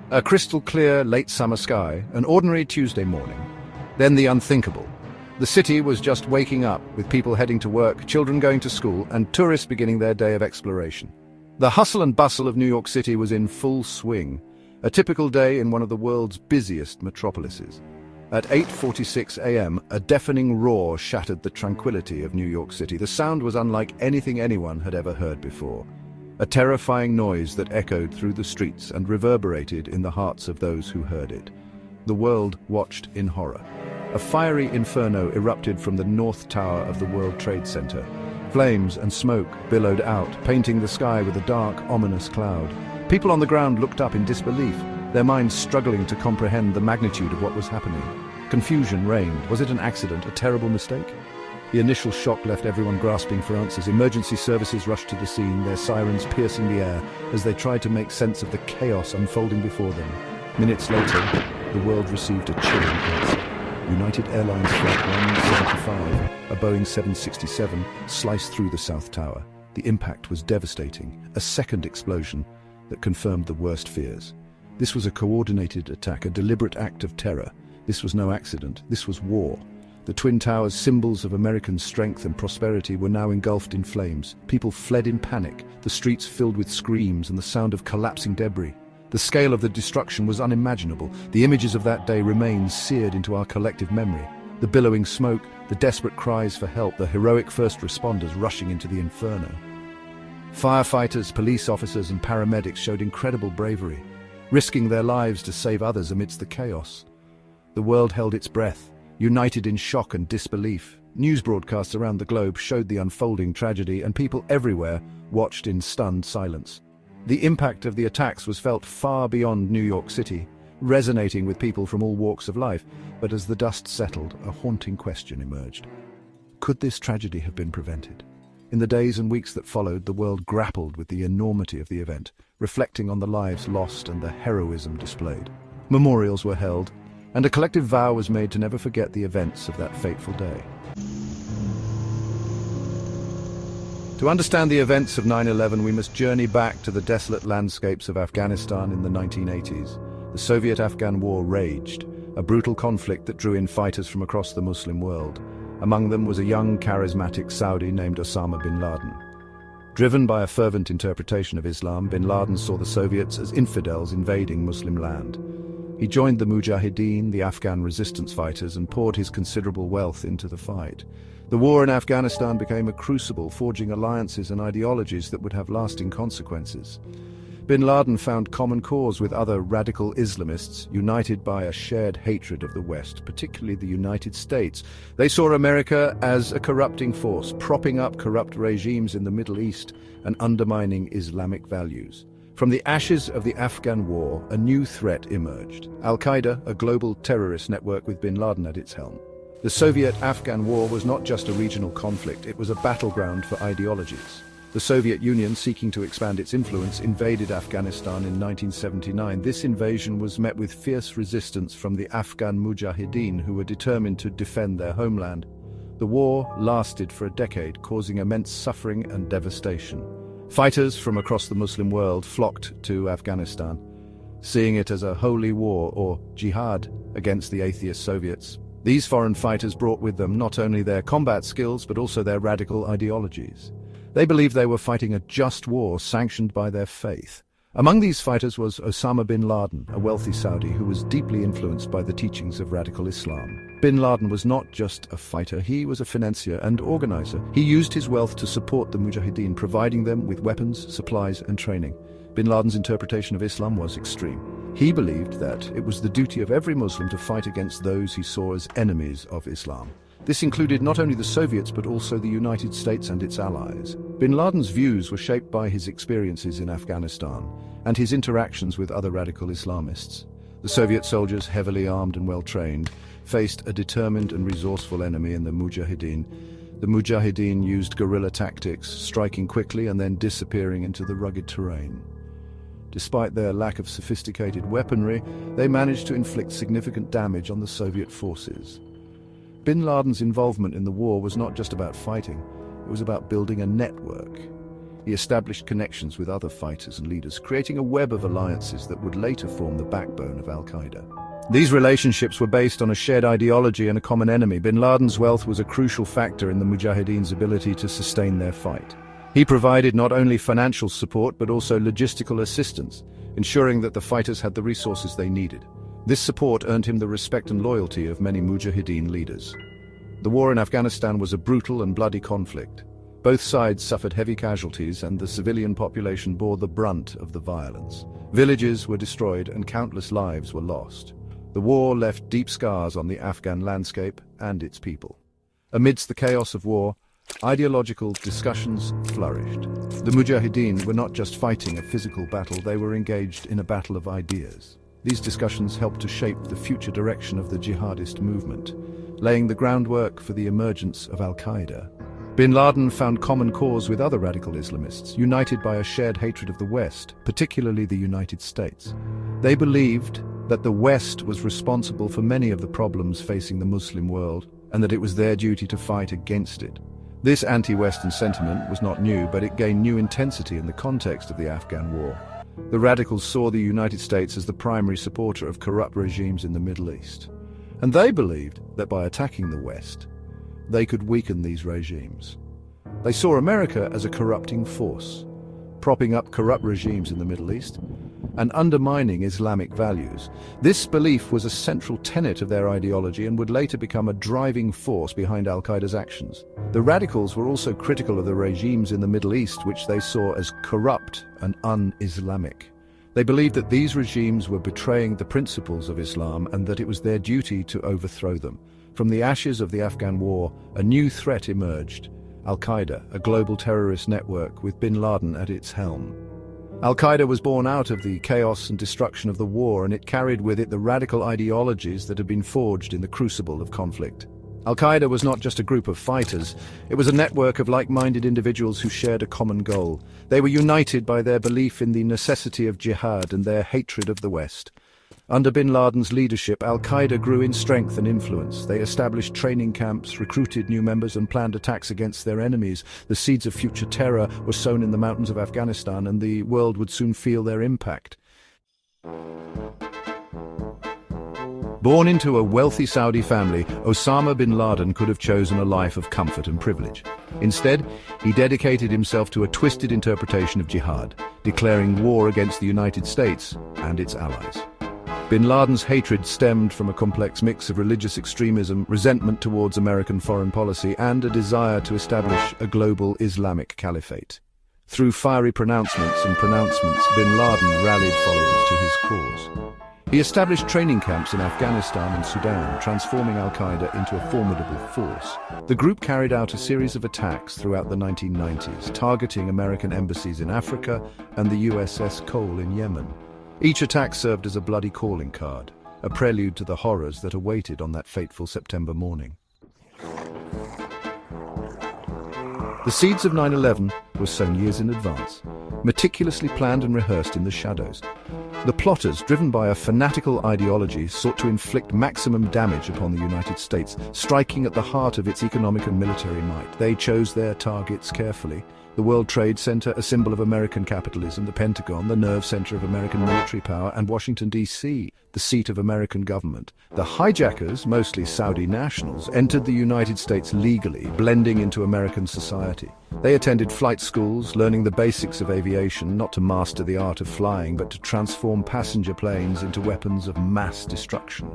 A crystal clear late summer sky, an ordinary Tuesday morning. Then the unthinkable. The city was just waking up, with people heading to work, children going to school, and tourists beginning their day of exploration. The hustle and bustle of New York City was in full swing, a typical day in one of the world's busiest metropolises. At 8:46 a.m., a deafening roar shattered the tranquility of New York City. The sound was unlike anything anyone had ever heard before. A terrifying noise that echoed through the streets and reverberated in the hearts of those who heard it. The world watched in horror. A fiery inferno erupted from the North Tower of the World Trade Center. Flames and smoke billowed out, painting the sky with a dark, ominous cloud. People on the ground looked up in disbelief, their minds struggling to comprehend the magnitude of what was happening. Confusion reigned. Was it an accident, a terrible mistake? The initial shock left everyone grasping for answers. Emergency services rushed to the scene, their sirens piercing the air as they tried to make sense of the chaos unfolding before them. Minutes later, the world received a chilling answer. United Airlines Flight 175, a Boeing 767, sliced through the South Tower. The impact was devastating, a second explosion that confirmed the worst fears. This was a coordinated attack, a deliberate act of terror. This was no accident, this was war. The Twin Towers, symbols of American strength and prosperity, were now engulfed in flames. People fled in panic, the streets filled with screams and the sound of collapsing debris. The scale of the destruction was unimaginable. The images of that day remain seared into our collective memory. The billowing smoke, the desperate cries for help, the heroic first responders rushing into the inferno. Firefighters, police officers, and paramedics showed incredible bravery, risking their lives to save others amidst the chaos. The world held its breath, united in shock and disbelief. News broadcasts around the globe showed the unfolding tragedy, and people everywhere watched in stunned silence. The impact of the attacks was felt far beyond New York City, resonating with people from all walks of life. But as the dust settled, a haunting question emerged. Could this tragedy have been prevented? In the days and weeks that followed, the world grappled with the enormity of the event, reflecting on the lives lost and the heroism displayed. Memorials were held, and a collective vow was made to never forget the events of that fateful day. To understand the events of 9/11, we must journey back to the desolate landscapes of Afghanistan in the 1980s. The Soviet-Afghan War raged, a brutal conflict that drew in fighters from across the Muslim world. Among them was a young, charismatic Saudi named Osama bin Laden. Driven by a fervent interpretation of Islam, bin Laden saw the Soviets as infidels invading Muslim land. He joined the Mujahideen, the Afghan resistance fighters, and poured his considerable wealth into the fight. The war in Afghanistan became a crucible, forging alliances and ideologies that would have lasting consequences. Bin Laden found common cause with other radical Islamists, united by a shared hatred of the West, particularly the United States. They saw America as a corrupting force, propping up corrupt regimes in the Middle East and undermining Islamic values. From the ashes of the Afghan war, a new threat emerged. Al-Qaeda, a global terrorist network with bin Laden at its helm. The Soviet-Afghan War was not just a regional conflict, it was a battleground for ideologies. The Soviet Union, seeking to expand its influence, invaded Afghanistan in 1979. This invasion was met with fierce resistance from the Afghan Mujahideen, who were determined to defend their homeland. The war lasted for a decade, causing immense suffering and devastation. Fighters from across the Muslim world flocked to Afghanistan, seeing it as a holy war, or jihad, against the atheist Soviets. These foreign fighters brought with them not only their combat skills, but also their radical ideologies. They believed they were fighting a just war sanctioned by their faith. Among these fighters was Osama bin Laden, a wealthy Saudi who was deeply influenced by the teachings of radical Islam. Bin Laden was not just a fighter, he was a financier and organizer. He used his wealth to support the Mujahideen, providing them with weapons, supplies, and training. Bin Laden's interpretation of Islam was extreme. He believed that it was the duty of every Muslim to fight against those he saw as enemies of Islam. This included not only the Soviets but also the United States and its allies. Bin Laden's views were shaped by his experiences in Afghanistan and his interactions with other radical Islamists. The Soviet soldiers, heavily armed and well-trained, faced a determined and resourceful enemy in the Mujahideen. The Mujahideen used guerrilla tactics, striking quickly and then disappearing into the rugged terrain. Despite their lack of sophisticated weaponry, they managed to inflict significant damage on the Soviet forces. Bin Laden's involvement in the war was not just about fighting, it was about building a network. he established connections with other fighters and leaders, creating a web of alliances that would later form the backbone of Al-Qaeda. These relationships were based on a shared ideology and a common enemy. Bin Laden's wealth was a crucial factor in the Mujahideen's ability to sustain their fight. He provided not only financial support but also logistical assistance, ensuring that the fighters had the resources they needed. This support earned him the respect and loyalty of many Mujahideen leaders. The war in Afghanistan was a brutal and bloody conflict. Both sides suffered heavy casualties, and the civilian population bore the brunt of the violence. Villages were destroyed and countless lives were lost. The war left deep scars on the Afghan landscape and its people. Amidst the chaos of war, ideological discussions flourished. The Mujahideen were not just fighting a physical battle, they were engaged in a battle of ideas. These discussions helped to shape the future direction of the jihadist movement, laying the groundwork for the emergence of Al-Qaeda. Bin Laden found common cause with other radical Islamists, united by a shared hatred of the West, particularly the United States. They believed that the West was responsible for many of the problems facing the Muslim world, and that it was their duty to fight against it. This anti-Western sentiment was not new, but it gained new intensity in the context of the Afghan war. The radicals saw the United States as the primary supporter of corrupt regimes in the Middle East. And they believed that by attacking the West, they could weaken these regimes. They saw America as a corrupting force, propping up corrupt regimes in the Middle East and undermining Islamic values. This belief was a central tenet of their ideology and would later become a driving force behind Al-Qaeda's actions. The radicals were also critical of the regimes in the Middle East, which they saw as corrupt and un-Islamic. They believed that these regimes were betraying the principles of Islam and that it was their duty to overthrow them. From the ashes of the Afghan war, a new threat emerged: Al-Qaeda, a global terrorist network with bin Laden at its helm. Al-Qaeda was born out of the chaos and destruction of the war, and it carried with it the radical ideologies that had been forged in the crucible of conflict. Al-Qaeda was not just a group of fighters, it was a network of like-minded individuals who shared a common goal. They were united by their belief in the necessity of jihad and their hatred of the West. Under bin Laden's leadership, Al-Qaeda grew in strength and influence. They established training camps, recruited new members, and planned attacks against their enemies. The seeds of future terror were sown in the mountains of Afghanistan, and the world would soon feel their impact. Born into a wealthy Saudi family, Osama bin Laden could have chosen a life of comfort and privilege. Instead, he dedicated himself to a twisted interpretation of jihad, declaring war against the United States and its allies. Bin Laden's hatred stemmed from a complex mix of religious extremism, resentment towards American foreign policy, and a desire to establish a global Islamic caliphate. Through fiery pronouncements, bin Laden rallied followers to his cause. He established training camps in Afghanistan and Sudan, transforming Al-Qaeda into a formidable force. The group carried out a series of attacks throughout the 1990s, targeting American embassies in Africa and the USS Cole in Yemen. Each attack served as a bloody calling card, a prelude to the horrors that awaited on that fateful September morning. The seeds of 9/11 were sown years in advance, meticulously planned and rehearsed in the shadows. The plotters, driven by a fanatical ideology, sought to inflict maximum damage upon the United States, striking at the heart of its economic and military might. They chose their targets carefully. The World Trade Center, a symbol of American capitalism, the Pentagon, the nerve center of American military power, and Washington, D.C., the seat of American government. The hijackers, mostly Saudi nationals, entered the United States legally, blending into American society. They attended flight schools, learning the basics of aviation, not to master the art of flying, but to transform passenger planes into weapons of mass destruction.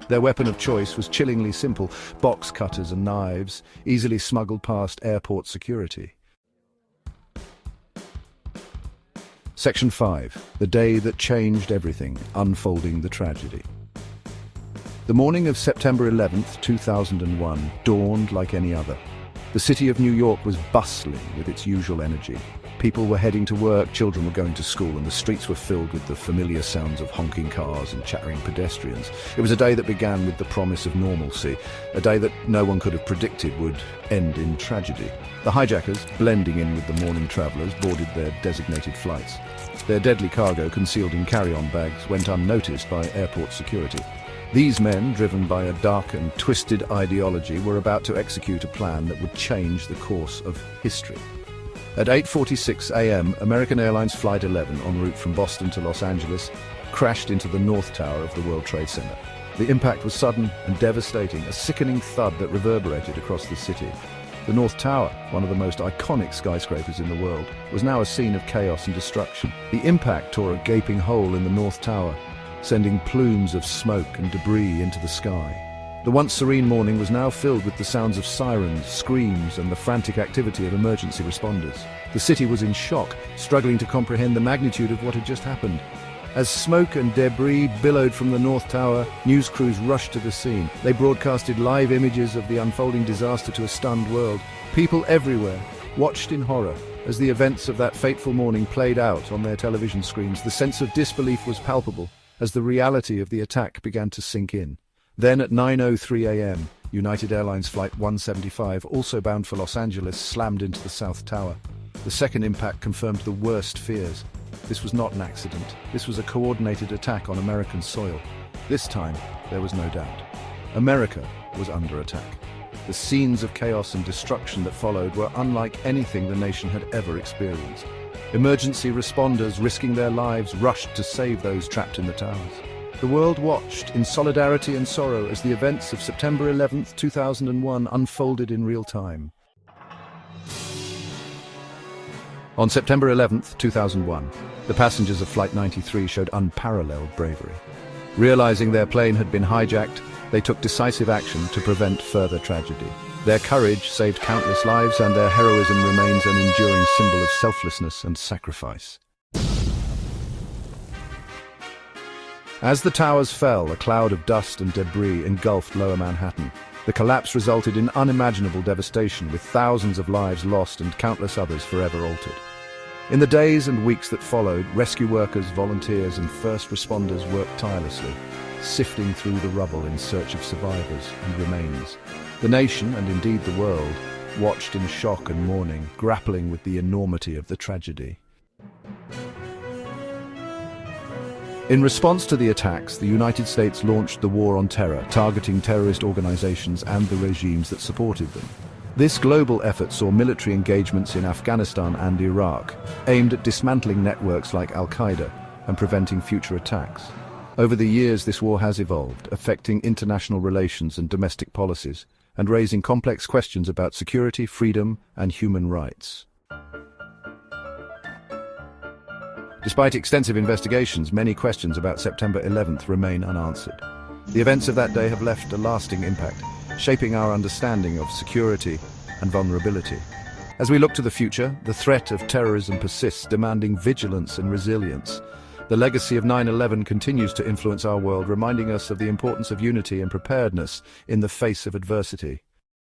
Their weapon of choice was chillingly simple: box cutters and knives, easily smuggled past airport security. Section 5. The day that changed everything, unfolding the tragedy. The morning of September 11th, 2001, dawned like any other. The city of New York was bustling with its usual energy. People were heading to work, children were going to school, and the streets were filled with the familiar sounds of honking cars and chattering pedestrians. It was a day that began with the promise of normalcy, a day that no one could have predicted would end in tragedy. The hijackers, blending in with the morning travelers, boarded their designated flights. Their deadly cargo, concealed in carry-on bags, went unnoticed by airport security. These men, driven by a dark and twisted ideology, were about to execute a plan that would change the course of history. At 8:46 a.m., American Airlines Flight 11, en route from Boston to Los Angeles, crashed into the North Tower of the World Trade Center. The impact was sudden and devastating, a sickening thud that reverberated across the city. The North Tower, one of the most iconic skyscrapers in the world, was now a scene of chaos and destruction. The impact tore a gaping hole in the North Tower, sending plumes of smoke and debris into the sky. The once serene morning was now filled with the sounds of sirens, screams, and the frantic activity of emergency responders. The city was in shock, struggling to comprehend the magnitude of what had just happened. As smoke and debris billowed from the North Tower, news crews rushed to the scene. They broadcasted live images of the unfolding disaster to a stunned world. People everywhere watched in horror as the events of that fateful morning played out on their television screens. The sense of disbelief was palpable as the reality of the attack began to sink in. Then at 9:03 a.m., United Airlines Flight 175, also bound for Los Angeles, slammed into the South Tower. The second impact confirmed the worst fears. This was not an accident. This was a coordinated attack on American soil. This time, there was no doubt. America was under attack. The scenes of chaos and destruction that followed were unlike anything the nation had ever experienced. Emergency responders, risking their lives, rushed to save those trapped in the towers. The world watched in solidarity and sorrow as the events of September 11, 2001 unfolded in real time. On September 11, 2001, the passengers of Flight 93 showed unparalleled bravery. Realizing their plane had been hijacked, they took decisive action to prevent further tragedy. Their courage saved countless lives, and their heroism remains an enduring symbol of selflessness and sacrifice. As the towers fell, a cloud of dust and debris engulfed Lower Manhattan. The collapse resulted in unimaginable devastation, with thousands of lives lost and countless others forever altered. In the days and weeks that followed, rescue workers, volunteers, and first responders worked tirelessly, sifting through the rubble in search of survivors and remains. The nation, and indeed the world, watched in shock and mourning, grappling with the enormity of the tragedy. In response to the attacks, the United States launched the War on Terror, targeting terrorist organizations and the regimes that supported them. This global effort saw military engagements in Afghanistan and Iraq, aimed at dismantling networks like Al-Qaeda and preventing future attacks. Over the years, this war has evolved, affecting international relations and domestic policies, and raising complex questions about security, freedom, and human rights. Despite extensive investigations, many questions about September 11th remain unanswered. The events of that day have left a lasting impact, shaping our understanding of security and vulnerability. As we look to the future, the threat of terrorism persists, demanding vigilance and resilience. The legacy of 9/11 continues to influence our world, reminding us of the importance of unity and preparedness in the face of adversity.